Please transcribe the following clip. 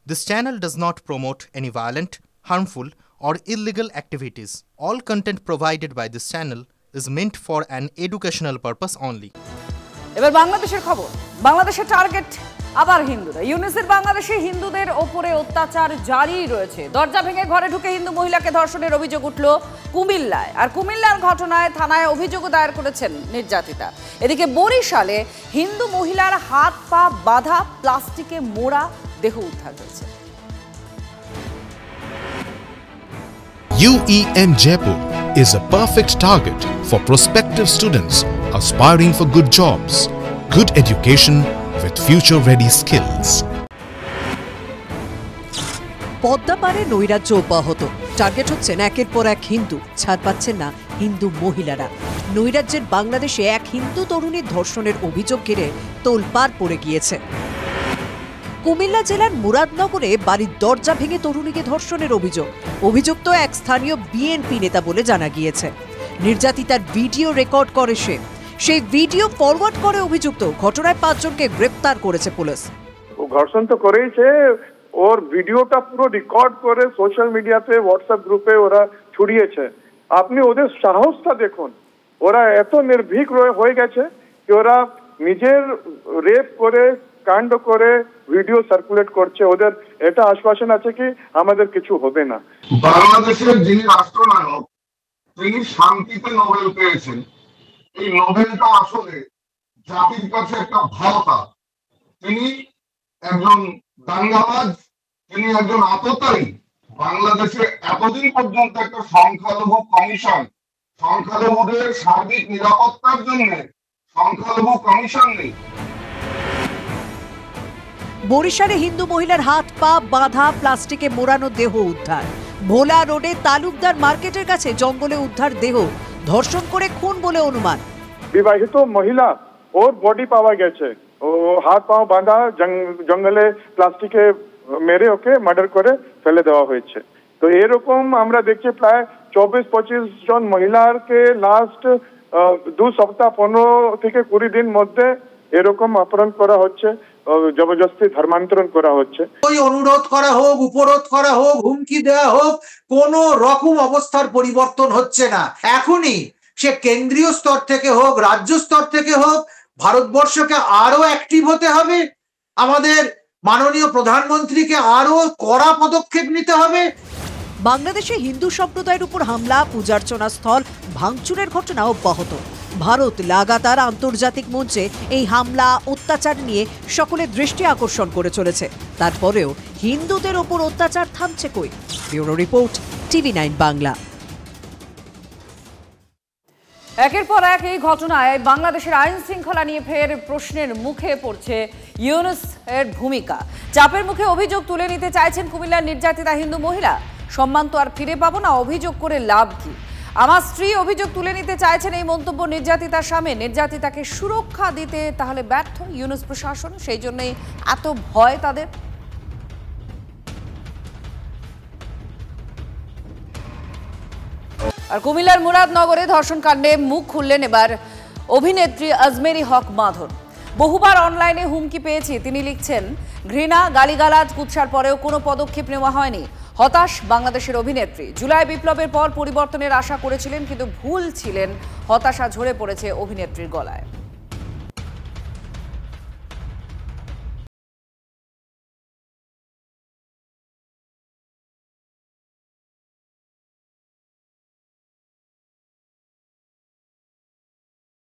This channel does not promote any violent, harmful, or illegal activities. All content provided by this channel is meant for an educational purpose only. এবার বাংলাদেশের খবর। বাংলাদেশের target আবার হিন্দুরা। UNICEF বাংলাদেশে হিন্দুদের ওপরে অত্যাচার জারি রয়েছে। দরজা ভেঙে ঘরে ঢুকে হিন্দু মহিলাকে ধর্ষণের অভিযোগ উঠল কুমিল্লায়। আর কুমিল্লার ঘটনায় থানায় অভিযোগ দায়ের করেছেন নির্যাতিতা। এদিকে বরিশালে হিন্দু মহিলার হাত পা বাঁধা, প্লাস্টিকে মোড়া দেহ উদ্ধার হয়েছে। UEM Jaipur is a perfect target for prospective students aspiring for good jobs, good education with future-ready skills. পদ্মাপাড়ে নৈরাজ্য অব্যাহত। টার্গেট হচ্ছেন একের পর এক হিন্দু, ছাড় পাচ্ছেন না হিন্দু মহিলারা। নৈরাজ্যের বাংলাদেশে এক হিন্দু তরুণীর ধর্ষণের অভিযোগ ঘিরে তোলপাড় পড়ে গিয়েছে। কুমিল্লা জেলার মুরাদনগরে বাড়ির দরজা ভেঙে তরুণীকে ধর্ষণের অভিযোগ। অভিযুক্ত এক স্থানীয় বিএনপি নেতা বলে জানা গিয়েছে। নির্যাতিতার ভিডিও রেকর্ড করে সে। সেই ভিডিও ফরওয়ার্ড করে অভিযুক্ত। ঘটনায় 5 জনকে গ্রেফতার করেছে পুলিশ। ধর্ষণ তো করেইছে, ওর ভিডিওটা পুরো রেকর্ড করে সোশ্যাল মিডিয়াতে, হোয়াটসঅ্যাপ গ্রুপে ওরা ছড়িয়েছে। আপনি ওদের সাহসটা দেখুন। ওরা এত নির্ভীক হয়ে গেছে যে ওরা নিজের রেপ করে, কাণ্ড করে ভিডিও সার্কুলেট করছে। ওদের এটা আশ্বাসন আছে কি আমাদের কিছু হবে না। বাংলাদেশের যিনি রাষ্ট্রনায়ক, তিনি শান্তিতে নোবেল পেয়েছেন। এই নোবেলটা আসলে জাতির কাছে একটা ভাওতা। তিনি একজন দাঙ্গাবাজ, তিনি একজন আততায়ী। বাংলাদেশে এতদিন পর্যন্ত একটা সংখ্যালঘু কমিশন, সংখ্যালঘুদের সার্বিক নিরাপত্তার জন্য সংখ্যালঘু কমিশন নেই। বরিশালে হিন্দু মহিলার হাত পা বাঁধা, প্লাস্টিকে মোড়ানো দেহ উদ্ধার। ভোলা রোডে তালুকদার মার্কেটের কাছে জঙ্গলে উদ্ধার দেহ। ধর্ষণ করে খুন বলে অনুমান। বিবাহিত মহিলা, ওর বডি পাওয়া গেছে। ও হাত পা বাঁধা, জঙ্গলে প্লাস্টিকে মেরে ওকে মার্ডার করে ফেলে দেওয়া হয়েছে। তো এরকম আমরা দেখছি প্রায় 24-25 জন মহিলাকে লাস্ট 2 সপ্তাহ 15 থেকে 20 দিন মধ্যে এরকম অপহরণ করা হচ্ছে, জবরদস্তি ধর্মান্তরণ করা হচ্ছে। ওই অনুরোধ করা হোক, উপরোধ করা হোক, হুমকি দেওয়া হোক, কোন রকম অবস্থার পরিবর্তন হচ্ছে না। এখনই সে কেন্দ্রীয় স্তর থেকে হোক, রাজ্য স্তর থেকে হোক, ভারতবর্ষকে আরো অ্যাক্টিভ হতে হবে। আমাদের মাননীয় প্রধানমন্ত্রীকে আরো কড়া পদক্ষেপ নিতে হবে। বাংলাদেশে হিন্দু সম্প্রদায়ের উপর হামলা, পূজার্চনা স্থল ভাঙচুরের ঘটনা অব্যাহত। ভারত লাগাতার আন্তর্জাতিক মঞ্চে এই হামলা, অত্যাচার নিয়ে সকলের দৃষ্টি আকর্ষণ করে চলেছে। তারপরেও হিন্দুদের ওপর অত্যাচার থামছে কই? Bureau report, TV9 Bangla. একের পর এক এই ঘটনায় বাংলাদেশের আইন শৃঙ্খলা নিয়ে ফের প্রশ্নের মুখে পড়ছে ইউনুসের ভূমিকা। চাপের মুখে অভিযোগ তুলে নিতে চাইছেন কুমিল্লার নির্যাতিতা হিন্দু মহিলা। সম্মান তো আর ফিরে পাবো না, অভিযোগ করে লাভ কি? আমার স্ত্রী অভিযোগ তুলে নিতে চাইছেন, এই মন্তব্য নির্যাতিতার সামনে। নির্যাতিতাকে সুরক্ষা দিতে তাহলে ব্যর্থ ইউনুস প্রশাসন, সেই জন্যই এত ভয় তাদের। আর কুমিল্লার মুরাদনগরে ধর্ষণ কাণ্ডে মুখ খুললেন এবার অভিনেত্রী আজমেরি হক মাধন। বহুবার অনলাইনে হুমকি পেয়েছি, তিনি লিখছেন। ঘৃণা, গালিগালাজ, কুৎসার পরেও কোনো পদক্ষেপ নেওয়া হয়নি। হতাশ বাংলাদেশের অভিনেত্রী। জুলাই বিপ্লবের পর পরিবর্তনের আশা করেছিলেন, কিন্তু ভুল ছিলেন। হতাশা ঝরে পড়েছে অভিনেত্রীর গলায়।